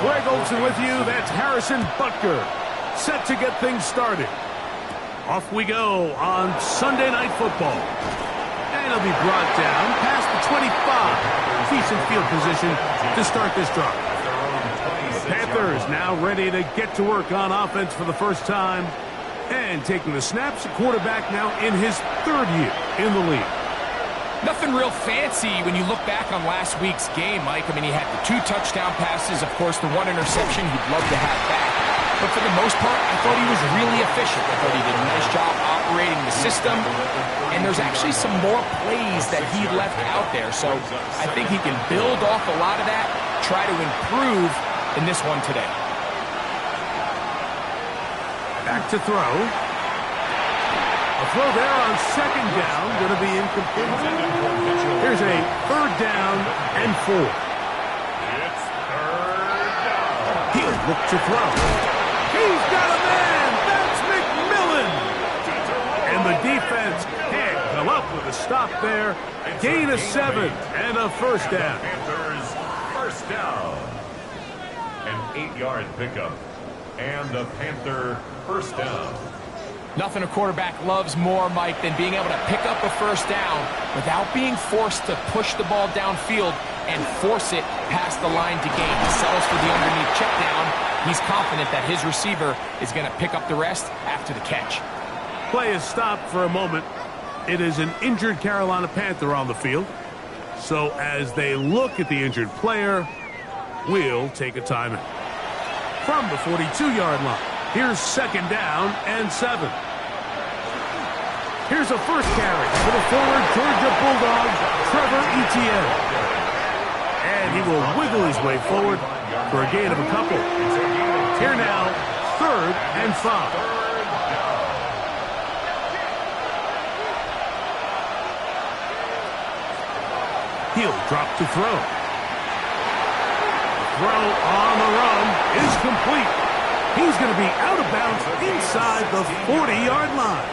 Greg Olsen with you. That's Harrison Butker, set to get things started. Off we go on Sunday Night Football. And he'll be brought down past the 25. Decent field position to start this drive. The Panthers now ready to get to work on offense for the first time. And taking the snaps, the quarterback now in his third year in the league. Nothing real fancy when you look back on last week's game, Mike. I mean, he had the 2 touchdown passes, of course, the 1 interception he'd love to have back. But for the most part, I thought he was really efficient. I thought he did a nice job operating the system. And there's actually some more plays that he left out there. So I think he can build off a lot of that, try to improve in this one today. Back to throw. A throw there on second down, going to be incomplete. Here's a third down and 4. It's third down. He'll look to throw. He's got a man. That's McMillan. And the defense can't come up with a stop there. Gain of 7 and a first down. Panthers first down. An 8-yard pickup. And the Panther first down. Nothing a quarterback loves more, Mike, than being able to pick up a first down without being forced to push the ball downfield and force it past the line to gain. He settles for the underneath check down. He's confident that his receiver is going to pick up the rest after the catch. Play is stopped for a moment. It is an injured Carolina Panther on the field. So as they look at the injured player, we'll take a timeout. From the 42-yard line, here's second down and 7. Here's a first carry for the forward Georgia Bulldog, Trevor Etienne. And he will wiggle his way forward for a gain of a couple. Here now, third and 5. He'll drop to throw. Throw on the run is complete. He's going to be out of bounds inside the 40-yard line.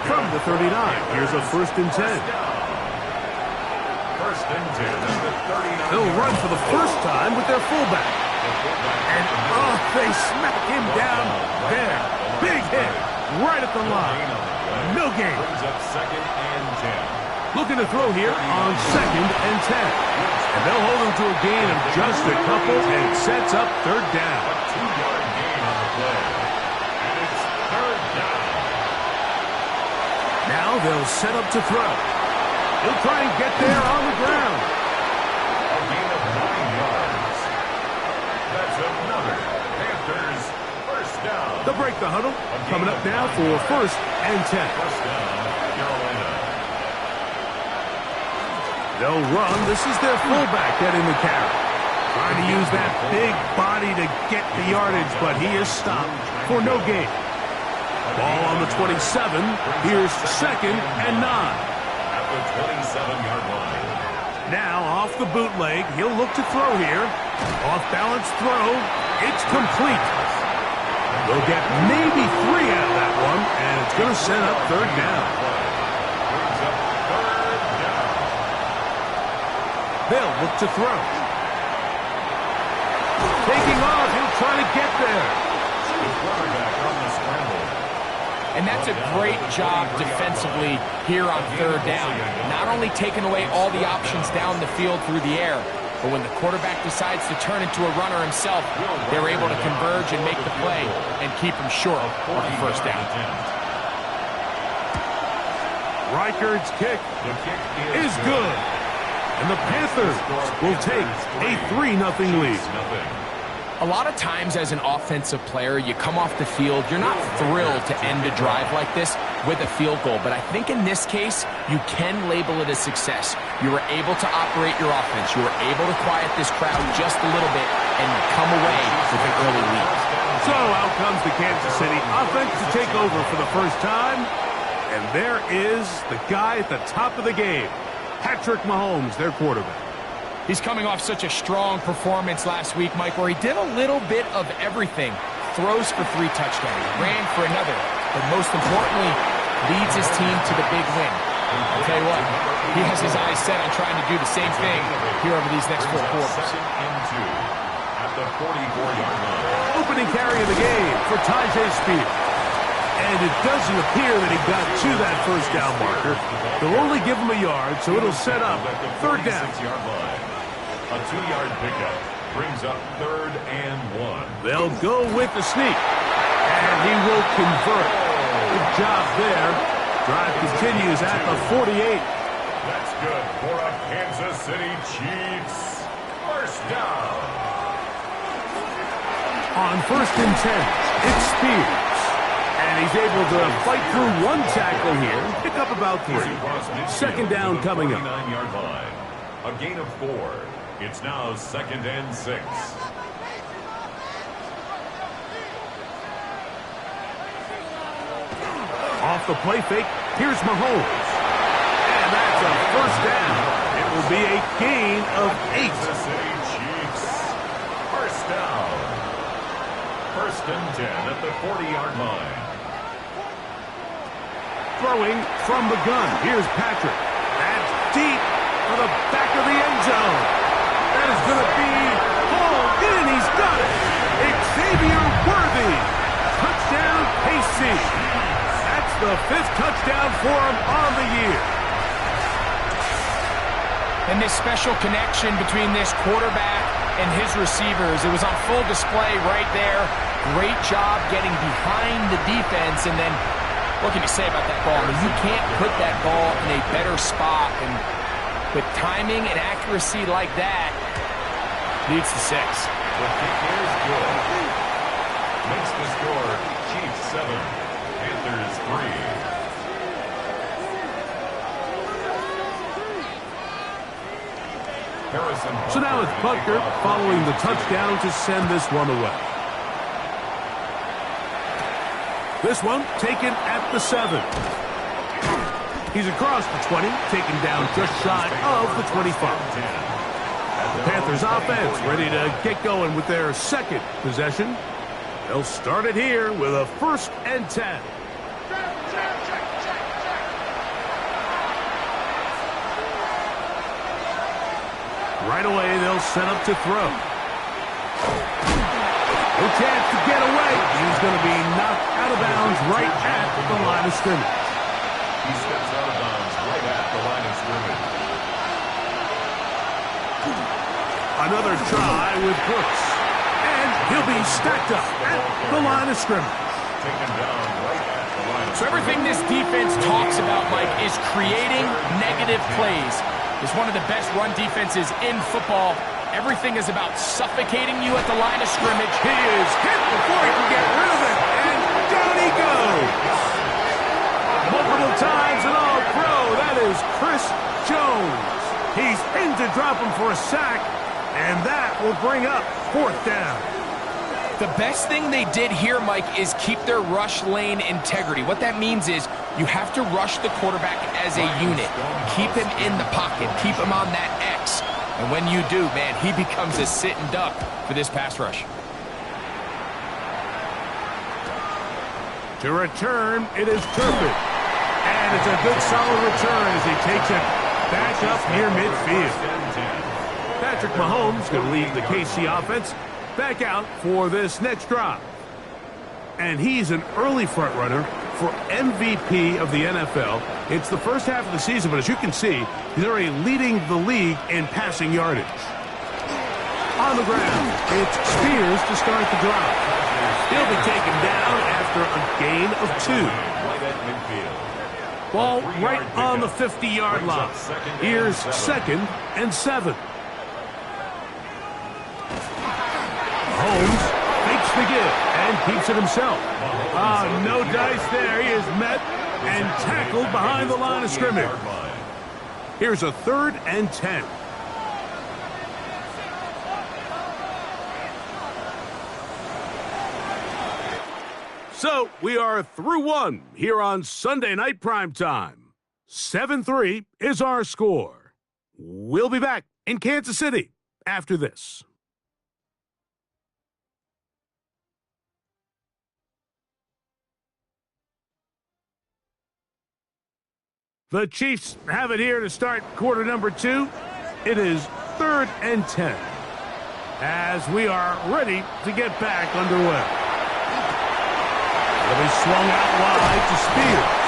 From the 39, here's a first and 10. First and 10. They'll run for the first time with their fullback. And, they smack him down there. Big hit right at the line. No gain. Brings up second and 10. Looking to throw here on second and 10. And they'll hold him to a gain of just a couple, and it sets up third down. 2-yard gain on the play. And it's third down. Now they'll set up to throw. He'll try and get there on the ground. A gain of 9 yards. That's another Panthers first down. They'll break the huddle. Coming up now for first and 10. First down, Carolina. They'll run. This is their fullback getting the carry. Trying to use that big body to get the yardage, but he is stopped for no gain. Ball on the 27. Here's second and 9. At the 27-yard line. Now off the bootleg. He'll look to throw here. Off balance throw. It's complete. They'll get maybe 3 out of that one, and it's going to set up third down. Brings up third down. They'll look to throw. Taking off. He'll try to get there. The quarterback on the scramble. And that's a great job defensively here on third down. Not only taking away all the options down the field through the air, but when the quarterback decides to turn into a runner himself, they're able to converge and make the play and keep him short of the first down. Reichard's kick The kick is good. And the Panthers will take a 3-0 lead. A lot of times as an offensive player, you come off the field, you're not thrilled to end a drive like this with a field goal. But I think in this case, you can label it a success. You were able to operate your offense. You were able to quiet this crowd just a little bit and come away with an early lead. So out comes the Kansas City offense to take over for the first time. And there is the guy at the top of the game, Patrick Mahomes, their quarterback. He's coming off such a strong performance last week, Mike, where he did a little bit of everything. Throws for 3 touchdowns, ran for another, but most importantly, leads his team to the big win. I'll tell you what, he has his eyes set on trying to do the same thing here over these next 4 quarters. Second and 2. at the 44-yard line. Opening carry of the game for Tyjae Spears. And it doesn't appear that he got to that first down marker. They'll only give him a yard, so it'll set up third down. A 2-yard pickup brings up 3rd and 1. They'll go with the sneak. And he will convert. Good job there. Drive continues at the 48. That's good for a Kansas City Chiefs first down. On 1st and 10, it's Spears. And he's able to fight through one tackle here, pick up about 3. Second down coming up. 49-yard line. A gain of 4. It's now 2nd and 6. Off the play fake, here's Mahomes. And that's a first down. It will be a gain of 8. Kansas City Chiefs first down. 1st and 10 at the 40-yard line. Throwing from the gun. Here's Patrick. That's deep for the back of the end zone. That is going to be hauled in. He's got it. Xavier Worthy. Touchdown, KC. That's the 5th touchdown for him on the year. And this special connection between this quarterback and his receivers, it was on full display right there. Great job getting behind the defense, and then what can you say about that ball? I mean, you can't put that ball in a better spot, and with timing and accuracy like that, leads to 6. The kick is good. Makes the score Chiefs 7, Panthers 3. Harrison So now it's Butker following the touchdown to send this one away. This one taken at the 7. He's across the 20, taken down just shy of the 25. The Panthers offense ready to get going with their second possession. They'll start it here with a 1st and 10. Right away, they'll set up to throw. No chance to get away. He's going to be knocked out of bounds right at the line of scrimmage. He steps out of bounds right at the line of scrimmage. Another try with Brooks. And he'll be stacked up at the line of scrimmage. Taken down right at the line of So everything this defense talks about, Mike, is creating negative plays. It's one of the best run defenses in football. Everything is about suffocating you at the line of scrimmage. He is hit before he can get rid of it. And down he goes. Multiple times and all pro. That is Chris Jones. He's in to drop him for a sack. And that will bring up 4th down. The best thing they did here, Mike, is keep their rush lane integrity. What that means is you have to rush the quarterback as a unit. Keep him in the pocket. Keep him on that X. And when you do, man, he becomes a sitting duck for this pass rush. To return, it is Turpin. And it's a good solid return as he takes it back up near midfield. Patrick Mahomes going to lead the KC offense back out for this next drive. And he's an early front runner for MVP of the NFL. It's the first half of the season, but as you can see, he's already leading the league in passing yardage. On the ground, it's Spears to start the drive. He'll be taken down after a gain of 2. right at midfield. Ball right on the 50-yard line. Here's 2nd and 7. Holmes fakes the give and keeps it himself. No dice there. He is met and tackled behind the line of scrimmage. Here's a 3rd and 10. So we are through one here on Sunday Night Primetime. 7-3 is our score. We'll be back in Kansas City after this. The Chiefs have it here to start quarter number 2. It is 3rd and 10. as we are ready to get back underway. It'll be swung out wide to Spears.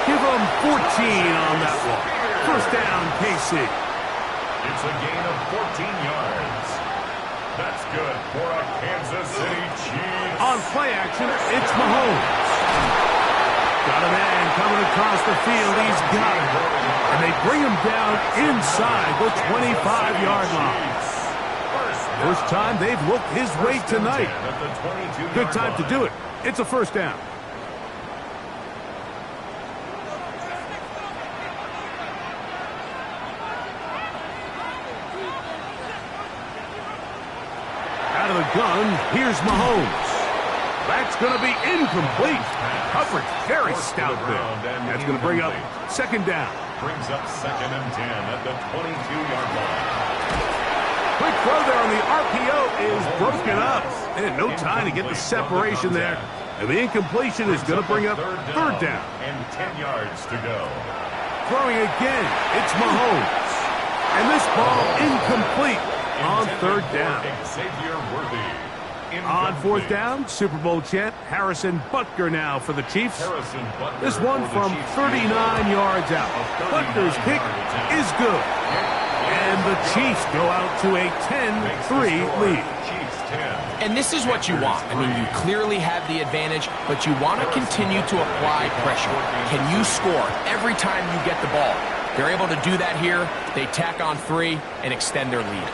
Give him 14 on that one. First down, KC. It's a gain of 14 yards. That's good for a Kansas City Chiefs. On play action, it's Mahomes. Got a man coming across the field. He's got it. And they bring him down inside the 25-yard line. First time they've looked his way tonight. Good time to do it. It's a first down. Out of the gun, here's Mahomes. That's going to be incomplete. Coverage very stout there. That's going to bring up second down. Brings up 2nd and 10 at the 22-yard line. Quick throw there on the RPO is broken up. And no time to get the separation there. And the incompletion is going to bring up third down. And 10 yards to go. Throwing again, it's Mahomes. And this ball incomplete on third down. Xavier Worthy. On fourth down, Super Bowl champ Harrison Butker now for the Chiefs. This one from 39 yards out. Butker's kick is good. And the Chiefs go out to a 10-3 lead. And this is what you want. I mean, you clearly have the advantage, but you want to continue to apply pressure. Can you score every time you get the ball? They're able to do that here. They tack on 3 and extend their lead.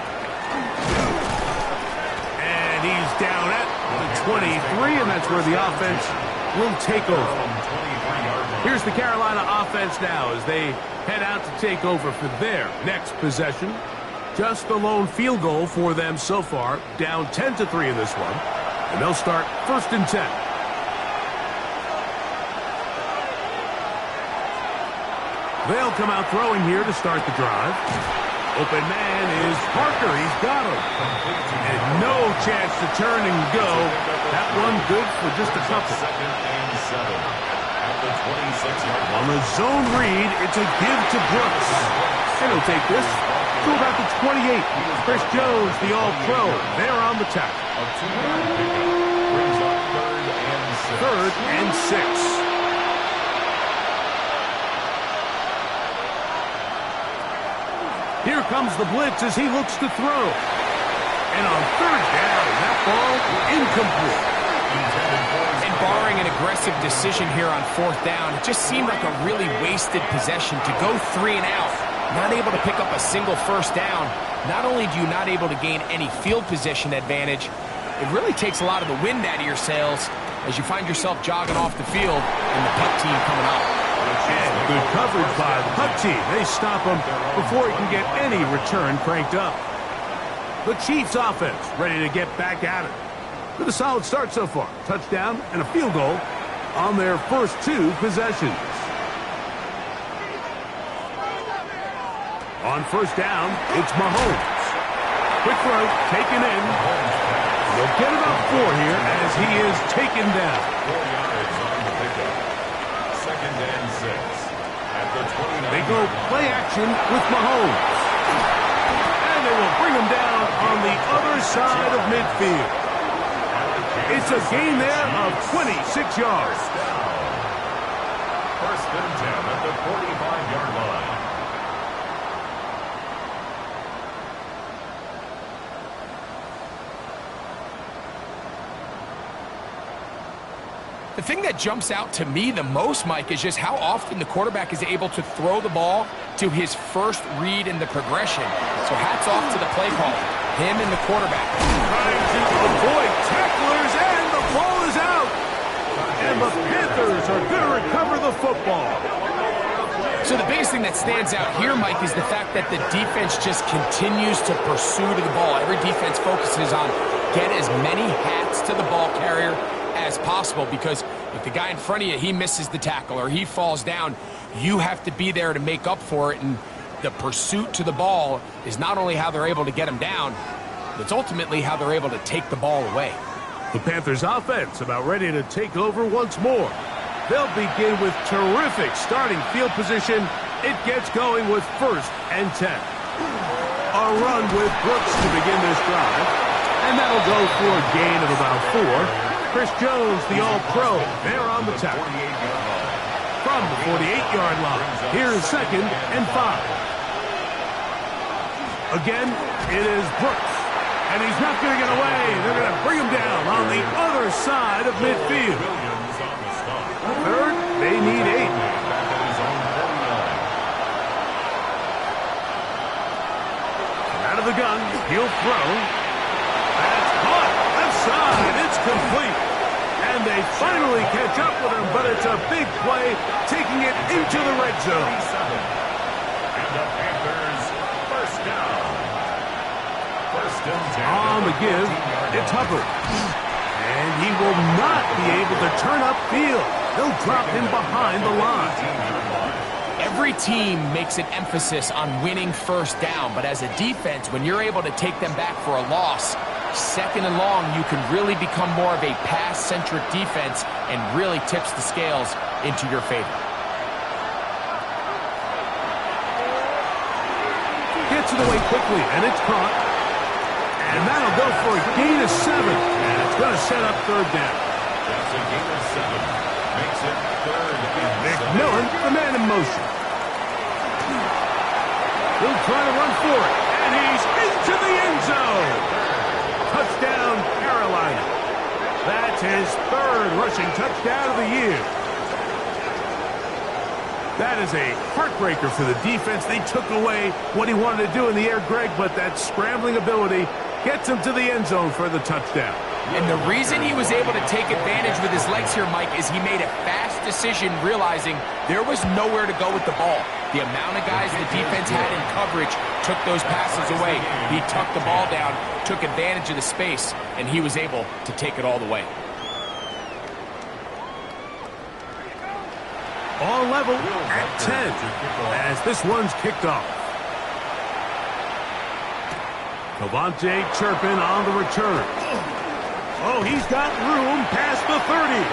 And he's down at the 23, and that's where the offense will take over. Here's the Carolina offense now as they head out to take over for their next possession. Just the lone field goal for them so far, down 10-3 in this one. And they'll start 1st and 10. They'll come out throwing here to start the drive. Open man is Parker. He's got him. And no chance to turn and go. That one good for just a couple. 2nd and 7 at the 26-yard line. On the zone read, it's a give to Brooks. And he'll take this to about the 28. Chris Jones, the All-Pro, there on the tackle. A 2-yard pickup brings up 3rd and 6. 3rd and 6. Here comes the blitz as he looks to throw. And on 3rd down, that ball incomplete. And barring an aggressive decision here on 4th down, it just seemed like a really wasted possession to go 3 and out. Not able to pick up a single first down. Not only do you not able to gain any field position advantage, it really takes a lot of the wind out of your sails as you find yourself jogging off the field and the punt team coming up. And good coverage by the punt team. They stop him before he can get any return cranked up. The Chiefs offense ready to get back at it. With a solid start so far. Touchdown and a field goal on their first 2 possessions. On 1st down, it's Mahomes. Quick throw, taken in. They'll get about 4 here as he is taken down. 4 yards on the pickup. 2nd and 6 at the 29. They go play action with Mahomes. And they will bring him down on the other side of midfield. It's a gain there of 26 yards. 1st and 10 at the 45-yard line. The thing that jumps out to me the most, Mike, is just how often the quarterback is able to throw the ball to his first read in the progression. So hats off to the play caller, him and the quarterback. Trying to avoid tacklers, and the ball is out. And the Panthers are going to recover the football. So the biggest thing that stands out here, Mike, is the fact that the defense just continues to pursue to the ball. Every defense focuses on get as many hats to the ball carrier as possible, because if the guy in front of you, he misses the tackle or he falls down, you have to be there to make up for it. And the pursuit to the ball is not only how they're able to get him down, but it's ultimately how they're able to take the ball away. The Panthers offense about ready to take over once more. They'll begin with terrific starting field position. It gets going with 1st and 10. A run with Brooks to begin this drive. And that'll go for a gain of about 4. Chris Jones, the All-Pro, there on the tackle. From the 48-yard line, here's 2nd and 5. Again, it is Brooks. And he's not going to get away. They're going to bring him down on the other side of midfield. Third, they need 8. Out of the gun, he'll throw. That's caught. Left side, it's complete. And they finally catch up with him, but it's a big play, taking it into the red zone. And the Panthers first down. On the give, it's Hubbard. And he will not be able to turn upfield. They'll drop him behind the line. Every team makes an emphasis on winning first down, but as a defense, when you're able to take them back for a loss, 2nd and long, you can really become more of a pass-centric defense and really tips the scales into your favor. Gets it away quickly, and it's caught. And that'll go for a gain of 7. And it's going to set up 3rd down. That's a gain of 7. Makes it 3rd and McMillan, the man in motion. He'll try to run for it. And he's into the end zone. Touchdown, Carolina. That's his 3rd rushing touchdown of the year. That is a heartbreaker for the defense. They took away what he wanted to do in the air, Greg, but that scrambling ability gets him to the end zone for the touchdown. And the reason he was able to take advantage with his legs here, Mike, is he made a fast decision realizing there was nowhere to go with the ball. The amount of guys the defense had in coverage took those passes away. He tucked the ball down, took advantage of the space, and he was able to take it all the way. All level at 10 as this one's kicked off. Cavante Turpin on the return. Oh, he's got room past the 30.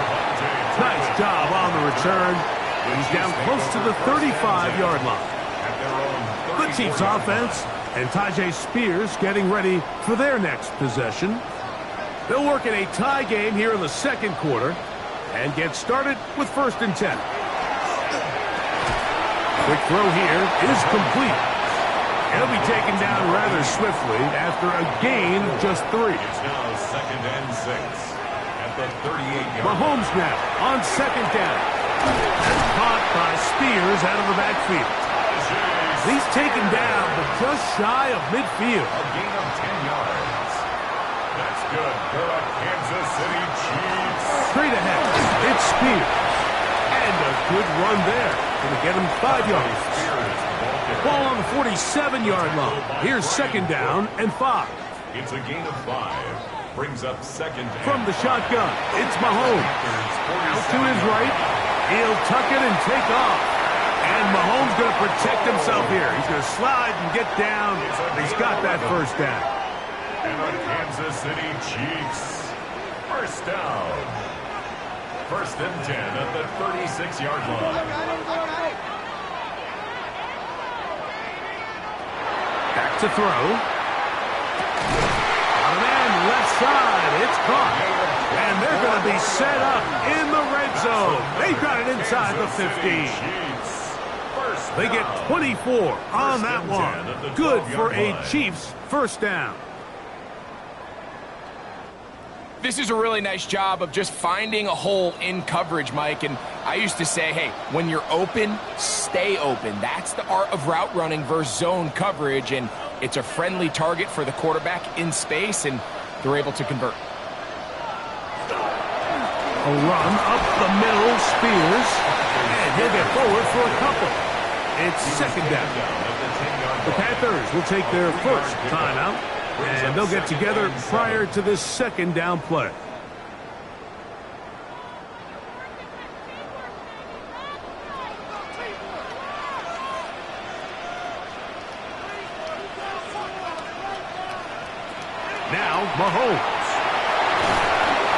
Nice job on the return. He's down close to the 35-yard line. The Chiefs offense and Tyjae Spears getting ready for their next possession. They'll work in a tie game here in the 2nd quarter and get started with 1st and 10. Quick throw here is complete. He'll be taken down rather swiftly after a gain of just 3. It's now 2nd and 6 at the 38-yard line. Mahomes now on 2nd down. That's caught by Spears out of the backfield. He's taken down, but just shy of midfield. A gain of 10 yards. That's good for the Kansas City Chiefs. Straight ahead, it's Spears. And a good run there. Going to get him 5 yards. Ball on the 47-yard line. Here's 2nd down and 5. It's a gain of 5. Brings up 2nd. From the shotgun, it's Mahomes. Out to his right. He'll tuck it and take off. And Mahomes going to protect himself here. He's going to slide and get down. He's got that 1st down. And the Kansas City Chiefs. 1st down. 1st and 10 at the 36-yard line. Back to throw. On an end, left side. It's caught. And they're going to be set up in the red zone. They've got it inside the 15. They get 24 on that one. Good for a Chiefs 1st down. This is a really nice job of just finding a hole in coverage, Mike. And I used to say, hey, when you're open, stay open. That's the art of route running versus zone coverage. And it's a friendly target for the quarterback in space, and they're able to convert. A run up the middle, Spears. And he'll get forward for a couple. It's 2nd down. The Panthers will take their 1st timeout. And they'll get together prior to this 2nd down play. Now, Mahomes.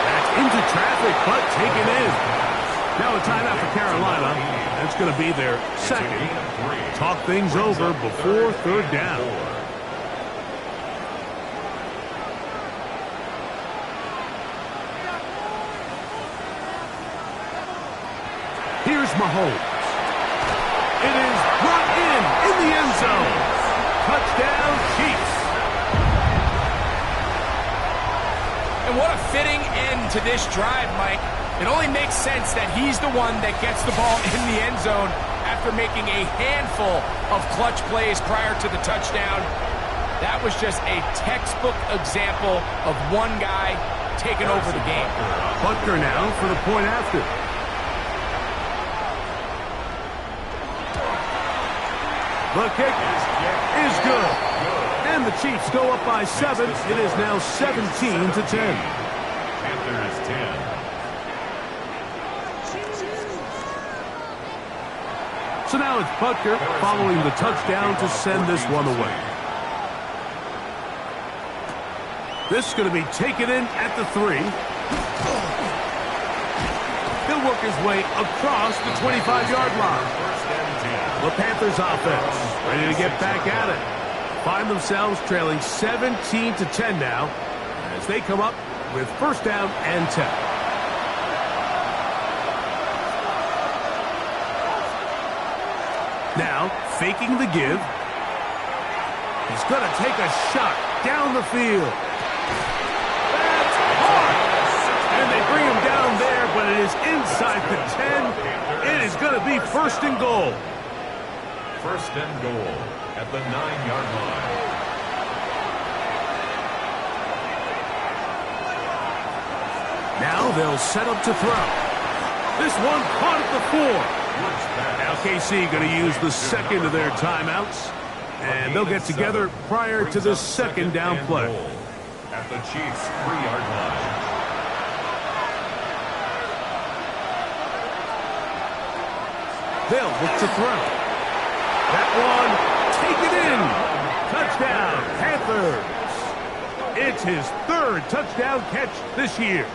That's into traffic, but taken in. Now a timeout for Carolina. That's going to be their 2nd. Talk things over before 3rd down. Here's Mahomes. It is brought in the end zone. Touchdown, Chiefs. And what a fitting end to this drive, Mike. It only makes sense that he's the one that gets the ball in the end zone after making a handful of clutch plays prior to the touchdown. That was just a textbook example of one guy taking over the game. Butker now for the point after. The kick is good. And the Chiefs go up by 7. It is now 17-10. Panthers 10. So now it's Butker following the touchdown to send this one away. This is going to be taken in at the 3. He'll work his way across the 25-yard line. The Panthers offense ready to get back at it. Find themselves trailing 17-10 now as they come up with first down and 10. Now, faking the give. He's going to take a shot down the field. That's hard. And they bring him down there, but it is inside the 10. It is going to be first and goal. First and goal at the 9-yard line. Now they'll set up to throw. This one caught at the 4. Now KC going to use the second of their timeouts. And they'll get together prior to the second down play. At the Chiefs' 3-yard line. They'll look to throw. That one, take it in. Touchdown, Panthers. It's his 3rd touchdown catch this year.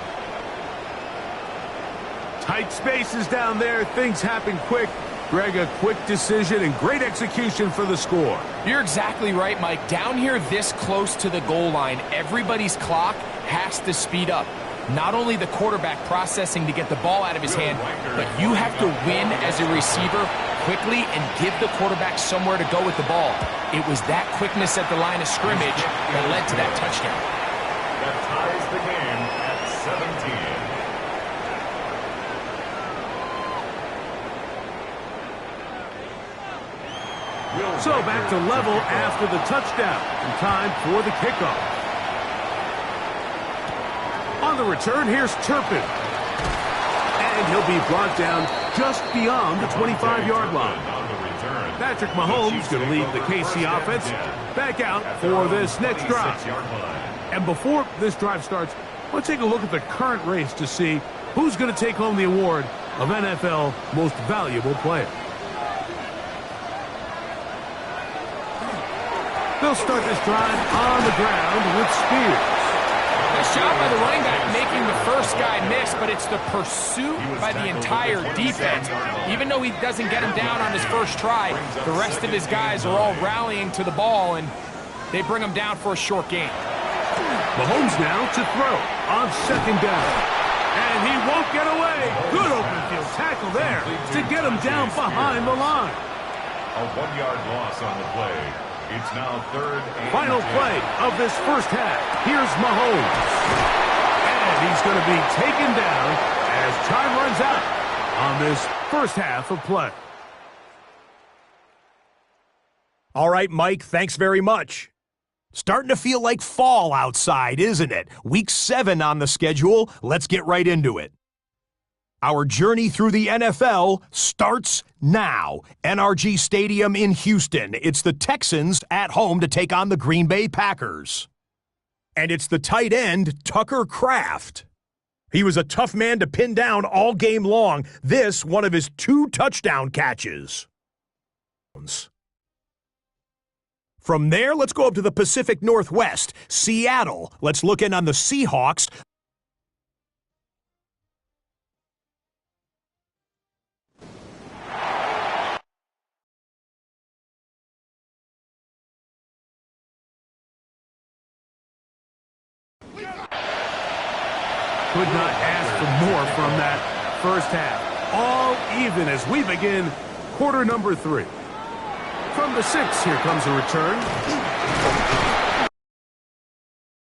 Tight spaces down there. Things happen quick. Greg, a quick decision and great execution for the score. You're exactly right, Mike. Down here this close to the goal line, everybody's clock has to speed up. Not only the quarterback processing to get the ball out of his hand, but you have to win as a receiver quickly and give the quarterback somewhere to go with the ball. It was that quickness at the line of scrimmage that led to that touchdown. That ties the game at 17. So back to level after the touchdown. And time for the kickoff. On the return, here's Turpin. And he'll be brought down just beyond the 25-yard line. Patrick Mahomes going to lead the KC offense back out for this next drive. And before this drive starts, let's take a look at the current race to see who's going to take home the award of NFL Most Valuable Player. They'll start this drive on the ground with Spears. Nice job by the running back making the first guy miss, but it's the pursuit by the entire defense. Even though he doesn't get him down on his first try, the rest of his guys are all rallying to the ball, and they bring him down for a short gain. Mahomes now to throw on second down. And he won't get away. Good open field tackle there to get him down behind the line. A 1-yard loss on the play. It's now 3rd and Final 10. play of this first half. Here's Mahomes. And he's going to be taken down as time runs out on this first half of play. All right, Mike, thanks very much. Starting to feel like fall outside, isn't it? Week 7 on the schedule. Let's get right into it. Our journey through the NFL starts now. NRG Stadium in Houston. It's the Texans at home to take on the Green Bay Packers. And it's the tight end, Tucker Kraft. He was a tough man to pin down all game long. This, one of his 2 touchdown catches. From there, let's go up to the Pacific Northwest, Seattle. Let's look in on the Seahawks. Could not ask for more from that first half. all even as we begin quarter number 3. From the 6, here comes a return.